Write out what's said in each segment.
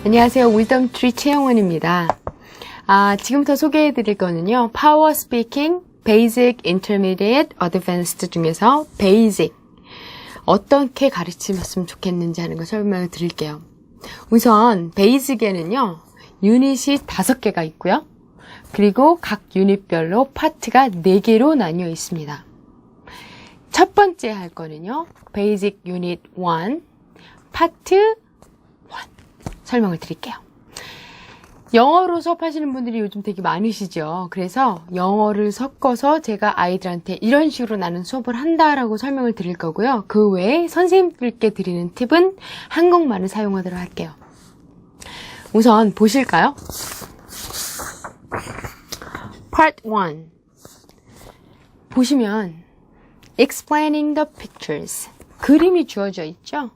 안녕하세요. wisdomtree 최영원입니다. 지금부터 소개해드릴 거는요. Power Speaking, Basic, Intermediate, Advanced 중에서 Basic 어떻게 가르치면 좋겠는지 하는 거 설명을 드릴게요. 우선 Basic에는요. 유닛이 5개가 있고요. 그리고 각 유닛별로 파트가 4개로 나뉘어 있습니다. 첫 번째 할 거는요. Basic Unit 1, 파트 1 설명을 드릴게요. 영어로 수업하시는 분들이 요즘 되게 많으시죠. 그래서 영어를 섞어서 제가 아이들한테 이런 식으로 나는 수업을 한다라고 설명을 드릴 거고요. 그 외에 선생님들께 드리는 팁은 한국말을 사용하도록 할게요. 우선 보실까요? Part 1 보시면 Explaining the pictures 그림이 주어져 있죠?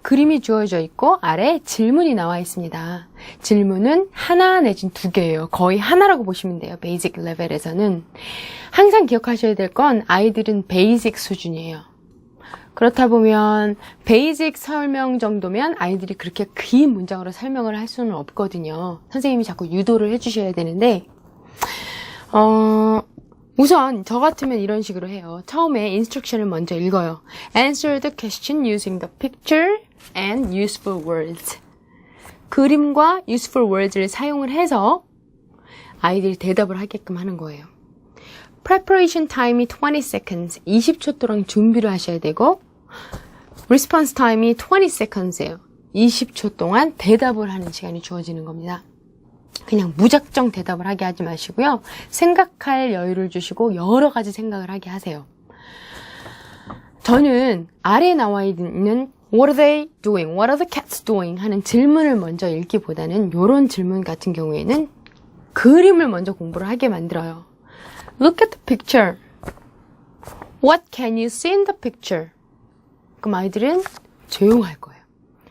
그림이 주어져 있고 아래 질문이 나와 있습니다. 질문은 하나 내진 2개예요. 거의 하나라고 보시면 돼요. 베이직 레벨에서는. 항상 기억하셔야 될 건 아이들은 베이직 수준이에요. 그렇다 보면 베이직 설명 정도면 아이들이 그렇게 긴 문장으로 설명을 할 수는 없거든요. 선생님이 자꾸 유도를 해주셔야 되는데 우선 저 같으면 이런 식으로 해요. 처음에 인스트럭션을 먼저 읽어요. Answer the question using the picture and useful words. 그림과 useful words를 사용을 해서 아이들이 대답을 하게끔 하는 거예요. Preparation time이 20 seconds, 20초 동안 준비를 하셔야 되고 Response time이 20 seconds예요. 20초 동안 대답을 하는 시간이 주어지는 겁니다. 그냥 무작정 대답을 하게 하지 마시고요. 생각할 여유를 주시고 여러 가지 생각을 하게 하세요. 저는 아래에 나와 있는 What are they doing? What are the cats doing? 하는 질문을 먼저 읽기보다는 이런 질문 같은 경우에는 그림을 먼저 공부를 하게 만들어요. Look at the picture. What can you see in the picture? 그럼 아이들은 조용할 거예요.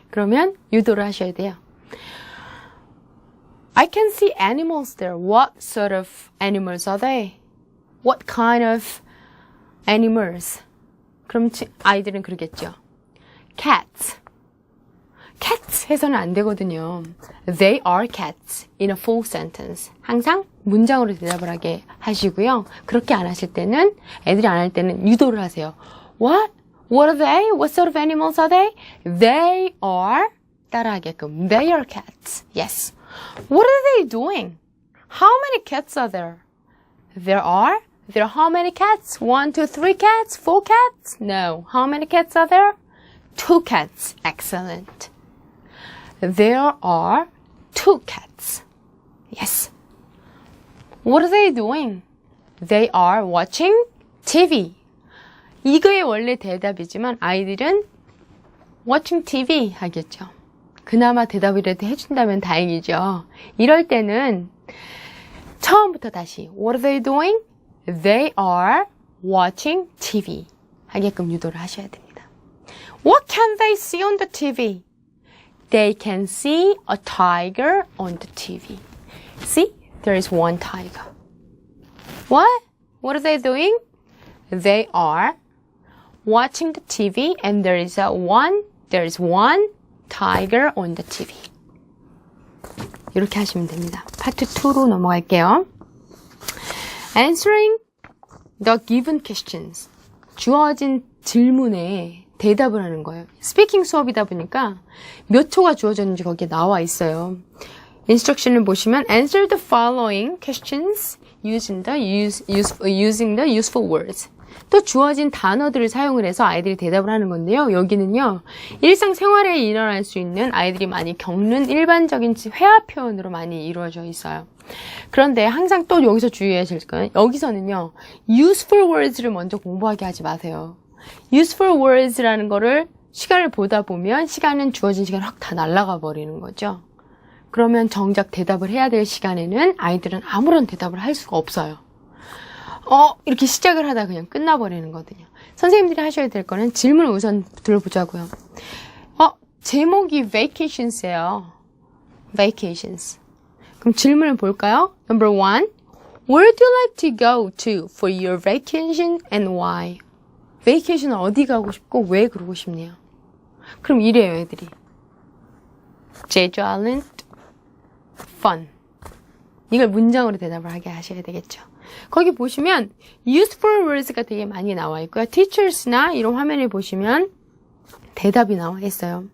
그러면 유도를 하셔야 돼요. I can see animals there. What sort of animals are they? What kind of animals? 그럼 아이들은 그러겠죠. Cats. Cats 해서는 안 되거든요. They are cats in a full sentence. 항상 문장으로 대답을 하게 하시고요. 그렇게 안 하실 때는 애들이 안 할 때는 유도를 하세요. What? What are they? What sort of animals are they? They are 따라하게끔. They are cats. Yes. What are they doing? How many cats are there? There are how many cats? 1, 2, 3 cats? 4 cats? No. How many cats are there? 2 cats. Excellent. There are 2 cats. Yes. What are they doing? They are watching TV. 이거의 원래 대답이지만 아이들은 watching TV 하겠죠. 그나마 대답이라도 해준다면 다행이죠. 이럴 때는 처음부터 다시 What are they doing? They are watching TV 하게끔 유도를 하셔야 됩니다. What can they see on the TV? They can see a tiger on the TV. See? There is one tiger. What? What are they doing? They are watching the TV and there is one tiger on the TV. 이렇게 하시면 됩니다. 파트 2로 넘어갈게요. Answering the given questions. 주어진 질문에 대답을 하는 거예요. 스피킹 수업이다 보니까 몇 초가 주어졌는지 거기에 나와 있어요. 인스트럭션을 보시면 Answer the following questions using the useful words. 또 주어진 단어들을 사용을 해서 아이들이 대답을 하는 건데요. 여기는요. 일상생활에 일어날 수 있는 아이들이 많이 겪는 일반적인 회화 표현으로 많이 이루어져 있어요. 그런데 항상 또 여기서 주의하실 건 여기서는요. useful words를 먼저 공부하게 하지 마세요. useful words라는 거를 시간을 보다 보면 시간은 주어진 시간이 확 다 날아가 버리는 거죠. 그러면 정작 대답을 해야 될 시간에는 아이들은 아무런 대답을 할 수가 없어요. 이렇게 시작을 하다 그냥 끝나버리는 거거든요. 선생님들이 하셔야 될 거는 질문을 우선 들어보자고요. 제목이 vacations예요. vacations. 그럼 질문을 볼까요? Number 1. Where do you like to go to for your vacation and why? vacation은 어디 가고 싶고 왜 그러고 싶네요. 그럼 이래요, 애들이. 제주 아일랜드 fun. 이걸 문장으로 대답을 하게 하셔야 되겠죠. 거기 보시면 useful words가 되게 많이 나와 있고요. teachers나 이런 화면에 보시면 대답이 나와 있어요.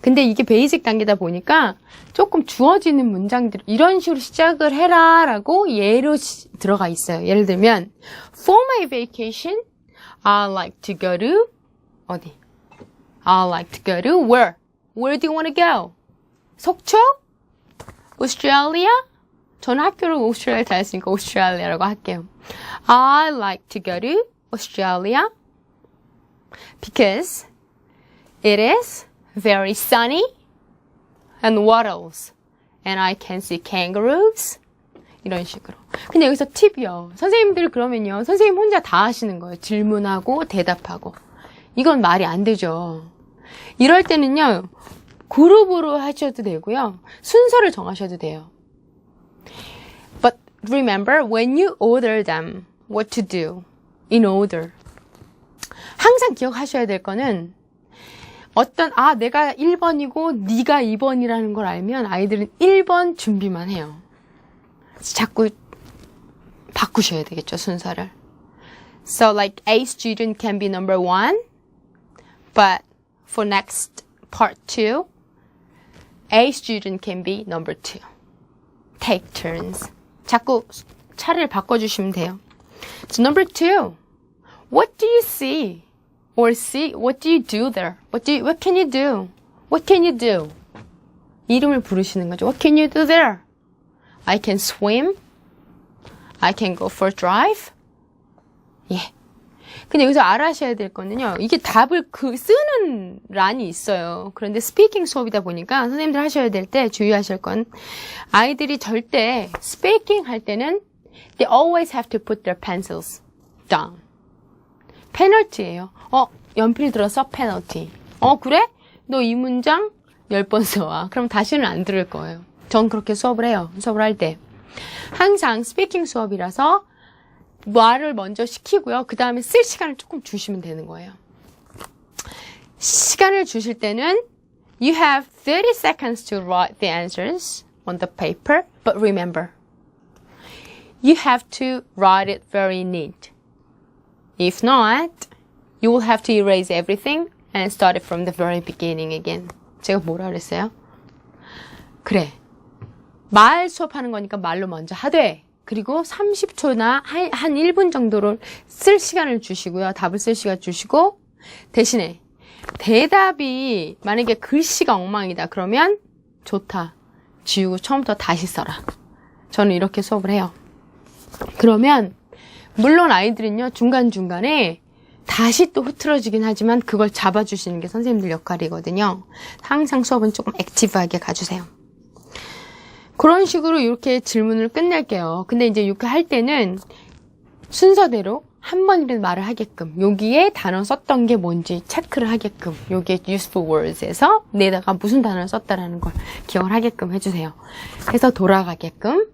근데 이게 베이직 단계다 보니까 조금 주어지는 문장들 이런 식으로 시작을 해라 라고 예로 들어가 있어요. 예를 들면 For my vacation, I like to go to 어디? I like to go to where? Where do you want to go? 속초? Australia? 저는 학교를 오스트레일리아 다녔으니까 오스트레일리아라고 할게요. I like to go to Australia because it is very sunny and what else? And I can see kangaroos. 이런 식으로. 근데 여기서 팁이요. 선생님들 그러면요. 선생님 혼자 다 하시는 거예요. 질문하고 대답하고. 이건 말이 안 되죠. 이럴 때는요. 그룹으로 하셔도 되고요. 순서를 정하셔도 돼요. But remember, when you order them, what to do in order. 항상 기억하셔야 될 거는 내가 1번이고 네가 2번이라는 걸 알면 아이들은 1번 준비만 해요. 자꾸 바꾸셔야 되겠죠, 순서를. So like A student can be number 1, but for next part 2, A student can be number 2. Take turns. 자꾸 차례를 바꿔주시면 돼요. So number 2, what do you see? Or see, what do you do there? What can you do? What can you do? 이름을 부르시는 거죠. What can you do there? I can swim. I can go for a drive. 예. 근데 여기서 알아셔야 될 거는요. 이게 답을 쓰는 란이 있어요. 그런데 스피킹 수업이다 보니까 선생님들 하셔야 될 때 주의하실 건 아이들이 절대 스피킹 할 때는 they always have to put their pencils down. 페널티예요. 연필 들어서 페널티. 그래? 너 이 문장 10번 써와. 그럼 다시는 안 들을 거예요. 전 그렇게 수업을 해요. 수업을 할 때. 항상 스피킹 수업이라서 말을 먼저 시키고요. 그 다음에 쓸 시간을 조금 주시면 되는 거예요. 시간을 주실 때는 You have 30 seconds to write the answers on the paper. But remember, you have to write it very neat. If not, you will have to erase everything and start it from the very beginning again. 제가 뭐라 그랬어요? 그래. 말 수업하는 거니까 말로 먼저 하되 그리고 30초나 한 1분 정도를 쓸 시간을 주시고요. 답을 쓸 시간 주시고 대신에 대답이 만약에 글씨가 엉망이다. 그러면 좋다. 지우고 처음부터 다시 써라. 저는 이렇게 수업을 해요. 그러면 물론 아이들은요. 중간중간에 다시 또 흐트러지긴 하지만 그걸 잡아주시는 게 선생님들 역할이거든요. 항상 수업은 조금 액티브하게 가주세요. 그런 식으로 이렇게 질문을 끝낼게요. 근데 이제 이렇게 할 때는 순서대로 한 번이라도 말을 하게끔 여기에 단어 썼던 게 뭔지 체크를 하게끔 여기에 useful words에서 내다가 무슨 단어를 썼다라는 걸 기억을 하게끔 해주세요. 그래서 돌아가게끔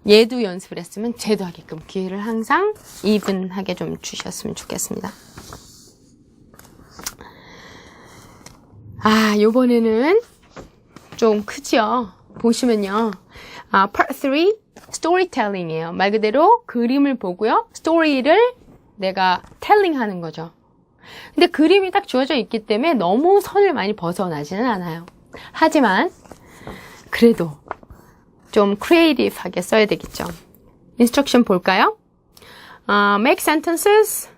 얘도 연습을 했으면 쟤도 하게끔 기회를 항상 even하게 좀 주셨으면 좋겠습니다. 요번에는 좀 크죠? 보시면요. Part 3, storytelling이에요. 말 그대로 그림을 보고요. 스토리를 내가 telling 하는 거죠. 근데 그림이 딱 주어져 있기 때문에 너무 선을 많이 벗어나지는 않아요. 하지만 그래도 좀 크리에이티브하게 써야 되겠죠. 인스트럭션 볼까요? Make sentences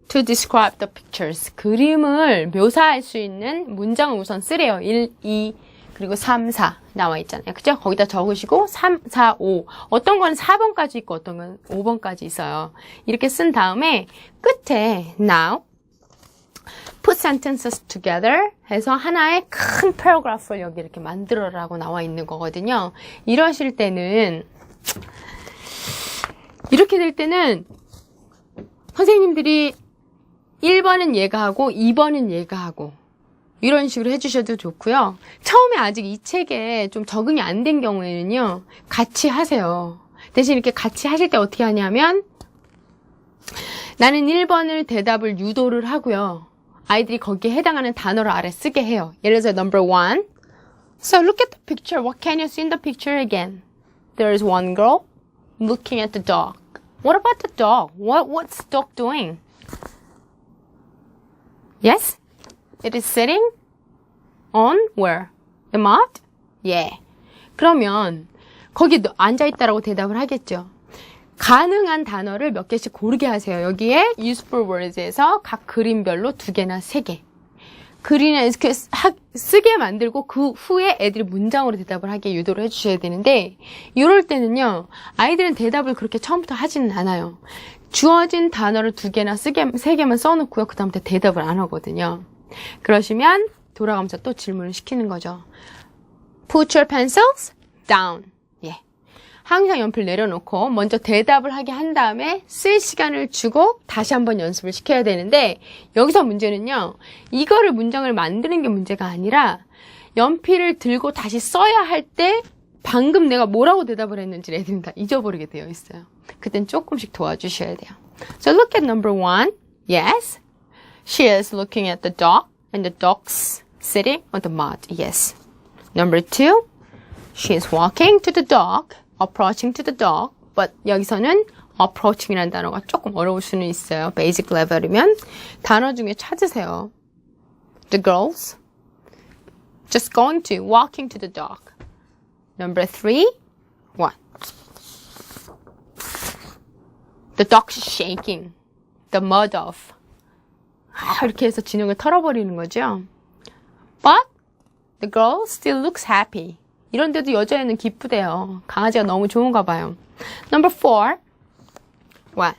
to describe the pictures. 그림을 묘사할 수 있는 문장을 우선 쓰래요. 1, 2, 그리고 3, 4 나와 있잖아요. 그죠? 거기다 적으시고 3, 4, 5. 어떤 건 4번까지 있고 어떤 건 5번까지 있어요. 이렇게 쓴 다음에 끝에 now put sentences together 해서 하나의 큰 paragraph를 여기 이렇게 만들어라고 나와 있는 거거든요. 이러실 때는 이렇게 될 때는 선생님들이 1번은 얘가 하고 2번은 얘가 하고 이런 식으로 해주셔도 좋고요. 처음에 아직 이 책에 좀 적응이 안 된 경우에는요. 같이 하세요. 대신 이렇게 같이 하실 때 어떻게 하냐면 나는 1번을 대답을 유도를 하고요. 아이들이 거기에 해당하는 단어를 아래 쓰게 해요. 예를 들어서 number 1, So look at the picture. What can you see in the picture again? There is one girl looking at the dog. What about the dog? What's the dog doing? Yes? It is sitting on where? The mat? Yeah. 그러면 거기 앉아있다라고 대답을 하겠죠. 가능한 단어를 몇 개씩 고르게 하세요. 여기에 useful words에서 각 그림별로 2개나 3개. 글이나 이렇게 쓰게 만들고 그 후에 애들이 문장으로 대답을 하게 유도를 해주셔야 되는데 이럴 때는요. 아이들은 대답을 그렇게 처음부터 하지는 않아요. 주어진 단어를 2개나 3개만 써놓고요. 그 다음부터 대답을 안 하거든요. 그러시면 돌아가면서 또 질문을 시키는 거죠. Put your pencils down. 예. 항상 연필 내려놓고 먼저 대답을 하게 한 다음에 쓸 시간을 주고 다시 한번 연습을 시켜야 되는데 여기서 문제는요. 이거를 문장을 만드는 게 문제가 아니라 연필을 들고 다시 써야 할 때 방금 내가 뭐라고 대답을 했는지 애들은 다 잊어버리게 되어 있어요. 그땐 조금씩 도와주셔야 돼요. So look at number 1. Yes. She is looking at the dog and the dog's sitting on the mat. Yes. Number 2. She is walking to the dog. approaching to the dog, but 여기서는 approaching이라는 단어가 조금 어려울 수는 있어요. basic level이면 단어 중에 찾으세요. The girls just going to walking to the dog. Number 3, what? The dog's shaking the mud off. 이렇게 해서 진흙을 털어버리는 거죠. But the girl still looks happy. 이런데도 여자애는 기쁘대요. 강아지가 너무 좋은가 봐요. Number 4. What?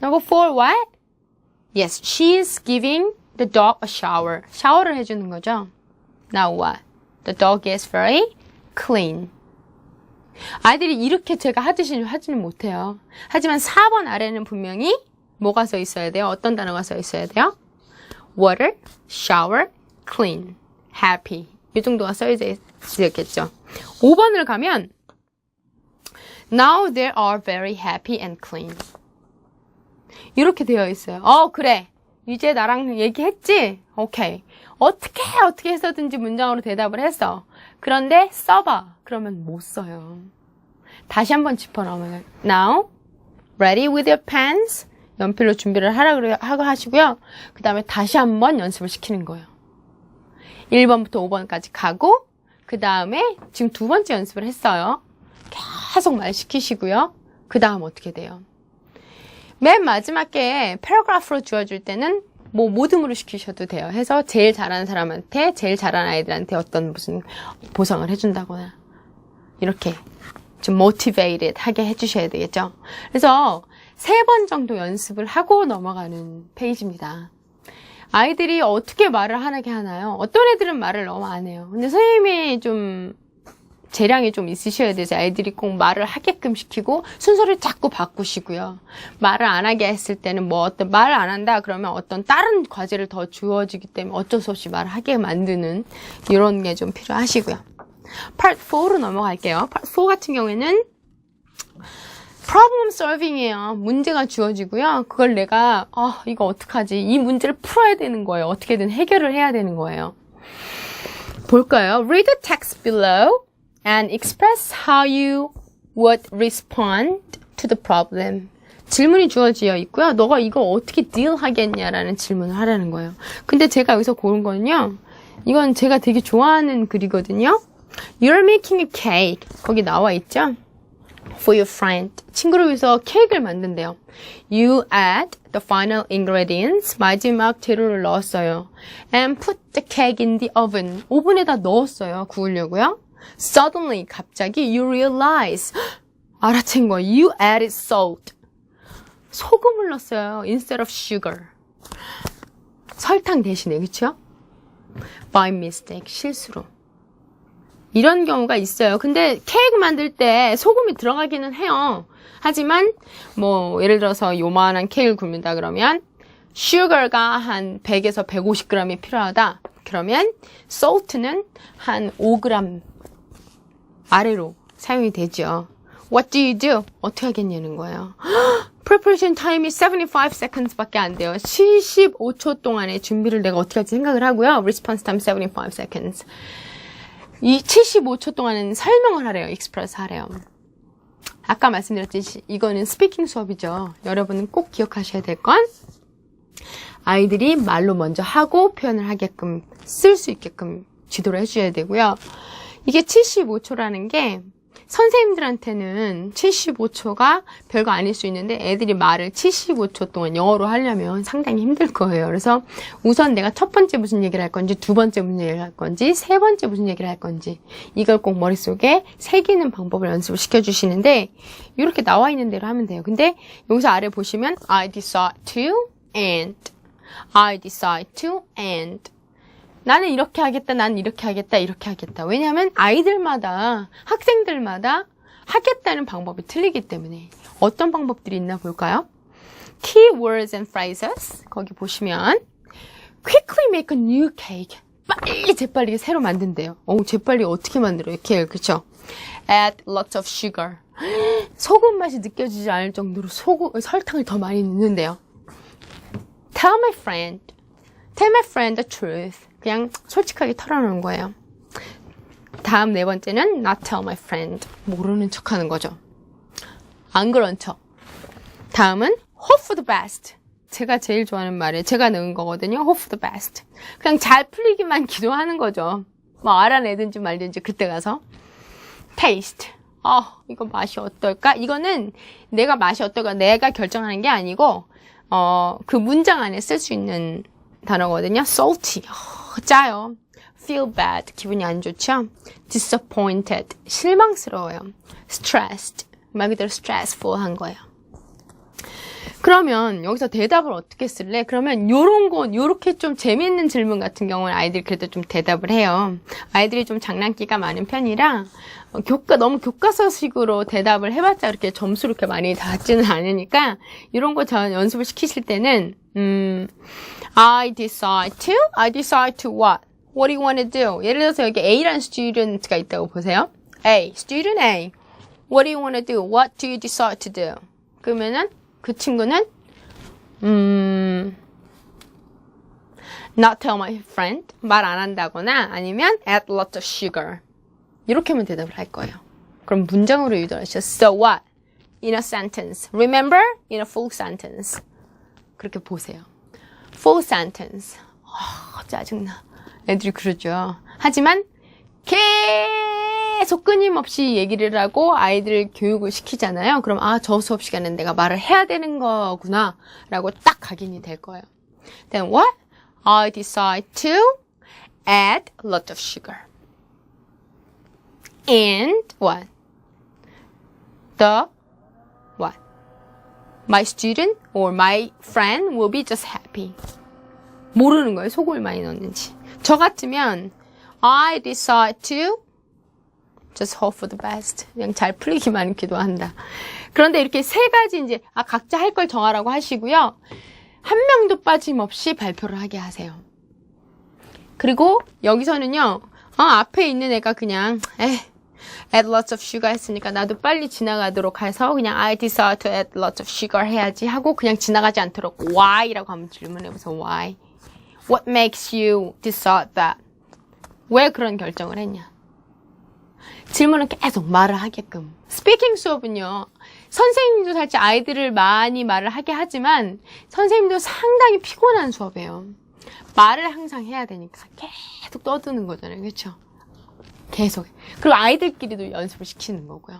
Number 4, what? Yes, she is giving the dog a shower. 샤워를 해주는 거죠. Now what? The dog is very clean. 아이들이 이렇게 제가 하지는 못해요. 하지만 4번 아래는 분명히 뭐가 써 있어야 돼요? 어떤 단어가 써 있어야 돼요? Water, shower, clean, happy. 이 정도가 써있겠죠. 5번을 가면 Now they are very happy and clean. 이렇게 되어 있어요. 그래. 이제 나랑 얘기했지? 오케이. 어떻게 해서든지 문장으로 대답을 했어. 그런데 써봐. 그러면 못 써요. 다시 한번 짚어놓으면 Now, ready with your pens. 연필로 준비를 하고 하시고요. 그 다음에 다시 한번 연습을 시키는 거예요. 1번부터 5번까지 가고 그 다음에 지금 2번째 연습을 했어요. 계속 말 시키시고요. 그 다음 어떻게 돼요? 맨 마지막에 패러그래프로 주어줄 때는 뭐 모듬으로 시키셔도 돼요. 해서 제일 잘하는 사람한테 제일 잘하는 아이들한테 어떤 무슨 보상을 해준다거나 이렇게 좀 motivated 하게 해주셔야 되겠죠. 그래서 3번 정도 연습을 하고 넘어가는 페이지입니다. 아이들이 어떻게 말을 하게 하나요? 어떤 애들은 말을 너무 안 해요. 근데 선생님이 좀 재량이 좀 있으셔야 되죠. 아이들이 꼭 말을 하게끔 시키고 순서를 자꾸 바꾸시고요. 말을 안 하게 했을 때는 말을 안 한다 그러면 어떤 다른 과제를 더 주어지기 때문에 어쩔 수 없이 말을 하게 만드는 이런 게 좀 필요하시고요. Part 4로 넘어갈게요. Part 4 같은 경우에는 problem solving이에요. 문제가 주어지고요. 그걸 내가 이거 어떡하지? 이 문제를 풀어야 되는 거예요. 어떻게든 해결을 해야 되는 거예요. 볼까요? Read the text below and express how you would respond to the problem. 질문이 주어져 있고요. 너가 이거 어떻게 deal 하겠냐라는 질문을 하라는 거예요. 근데 제가 여기서 고른 거는요. 이건 제가 되게 좋아하는 글이거든요. You're making a cake. 거기 나와 있죠? For your friend. 친구를 위해서 케이크를 만든대요. You add the final ingredients. 마지막 재료를 넣었어요. And put the cake in the oven. 오븐에다 넣었어요. 구우려고요. Suddenly, 갑자기 you realize. 알아챈 거예요. You added salt. 소금을 넣었어요. Instead of sugar. 설탕 대신에, 그쵸? By mistake. 실수로. 이런 경우가 있어요. 근데 케이크 만들 때 소금이 들어가기는 해요. 하지만 뭐 예를 들어서 요만한 케이크를 굽는다 그러면 sugar가 한 100에서 150g이 필요하다. 그러면 salt는 한 5g 아래로 사용이 되죠. What do you do? 어떻게 하겠냐는 거예요. Preparation time이 75 seconds 밖에 안 돼요. 75초 동안의 준비를 내가 어떻게 할지 생각을 하고요. Response time 75 seconds. 이 75초 동안은 설명을 하래요. 익스프레스 하래요. 아까 말씀드렸듯이 이거는 스피킹 수업이죠. 여러분은 꼭 기억하셔야 될 건 아이들이 말로 먼저 하고 표현을 하게끔 쓸 수 있게끔 지도를 해줘야 되고요. 이게 75초라는 게 선생님들한테는 75초가 별거 아닐 수 있는데 애들이 말을 75초 동안 영어로 하려면 상당히 힘들 거예요. 그래서 우선 내가 첫 번째 무슨 얘기를 할 건지, 두 번째 무슨 얘기를 할 건지, 세 번째 무슨 얘기를 할 건지 이걸 꼭 머릿속에 새기는 방법을 연습을 시켜주시는데 이렇게 나와 있는 대로 하면 돼요. 근데 여기서 아래 보시면 I decide to and I decide to and 나는 이렇게 하겠다, 나는 이렇게 하겠다, 이렇게 하겠다. 왜냐하면 아이들마다, 학생들마다 하겠다는 방법이 틀리기 때문에 어떤 방법들이 있나 볼까요? Keywords and phrases 거기 보시면 Quickly make a new cake. 빨리 재빨리 새로 만든대요. 재빨리 어떻게 만들어요? 케이크, 그쵸? Add lots of sugar. 소금 맛이 느껴지지 않을 정도로 설탕을 더 많이 넣는데요. Tell my friend the truth. 그냥 솔직하게 털어놓은 거예요. 다음 네 번째는 not tell my friend. 모르는 척 하는 거죠. 안 그런 척. 다음은 hope for the best. 제가 제일 좋아하는 말이에요. 제가 넣은 거거든요. hope for the best. 그냥 잘 풀리기만 기도하는 거죠. 뭐 알아내든지 말든지 그때 가서. taste. 이거 맛이 어떨까? 이거는 내가 맛이 어떨까 내가 결정하는 게 아니고 그 문장 안에 쓸 수 있는 단어거든요. salty. 짜요. feel bad. 기분이 안 좋죠? disappointed. 실망스러워요. stressed. 말 그대로 stressful 한 거예요. 그러면 여기서 대답을 어떻게 쓸래? 그러면 요렇게 좀 재미있는 질문 같은 경우는 아이들이 그래도 좀 대답을 해요. 아이들이 좀 장난기가 많은 편이라 너무 교과서식으로 대답을 해봤자 이렇게 점수 이렇게 많이 닿지는 않으니까 이런 거 전 연습을 시키실 때는 I decide to what? What do you want to do? 예를 들어서 여기 A라는 student가 있다고 보세요. student A. What do you want to do? What do you decide to do? 그러면은 그 친구는 not tell my friend. 말 안 한다거나 아니면 add lots of sugar. 이렇게 하면 대답을 할 거예요. 그럼 문장으로 유도하시죠. So what? In a sentence. Remember? In a full sentence. 그렇게 보세요. Full sentence. 짜증나. 애들이 그러죠. 하지만 계속 끊임없이 얘기를 하고 아이들 교육을 시키잖아요. 그럼 저 수업 시간엔 내가 말을 해야 되는 거구나 라고 딱 각인이 될 거예요. Then what? I decide to add a lot of sugar. And what? What? My student or my friend will be just happy. 모르는 거예요. 소금을 많이 넣는지. 저 같으면 I decide to just hope for the best. 그냥 잘 풀리기만 기도한다. 그런데 이렇게 세 가지 이제 각자 할 걸 정하라고 하시고요. 한 명도 빠짐없이 발표를 하게 하세요. 그리고 여기서는요. 앞에 있는 애가 그냥 add lots of sugar 했으니까 나도 빨리 지나가도록 해서 그냥 I decide to add lots of sugar 해야지 하고 그냥 지나가지 않도록 why라고 한번 질문해보세요. Why? What makes you decide that? 왜 그런 결정을 했냐? 질문은 계속 말을 하게끔. 스피킹 수업은요. 선생님도 살짝 아이들을 많이 말을 하게 하지만 선생님도 상당히 피곤한 수업이에요. 말을 항상 해야 되니까 계속 떠드는 거잖아요. 그렇죠? 계속. 그리고 아이들끼리도 연습을 시키는 거고요.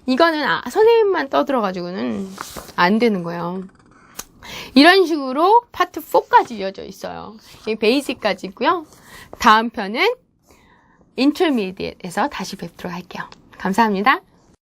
이거는 선생님만 떠들어가지고는 안 되는 거예요. 이런 식으로 파트 4까지 이어져 있어요. 이 베이직까지 있고요. 다음 편은 인터미디에이트에서 다시 뵙도록 할게요. 감사합니다.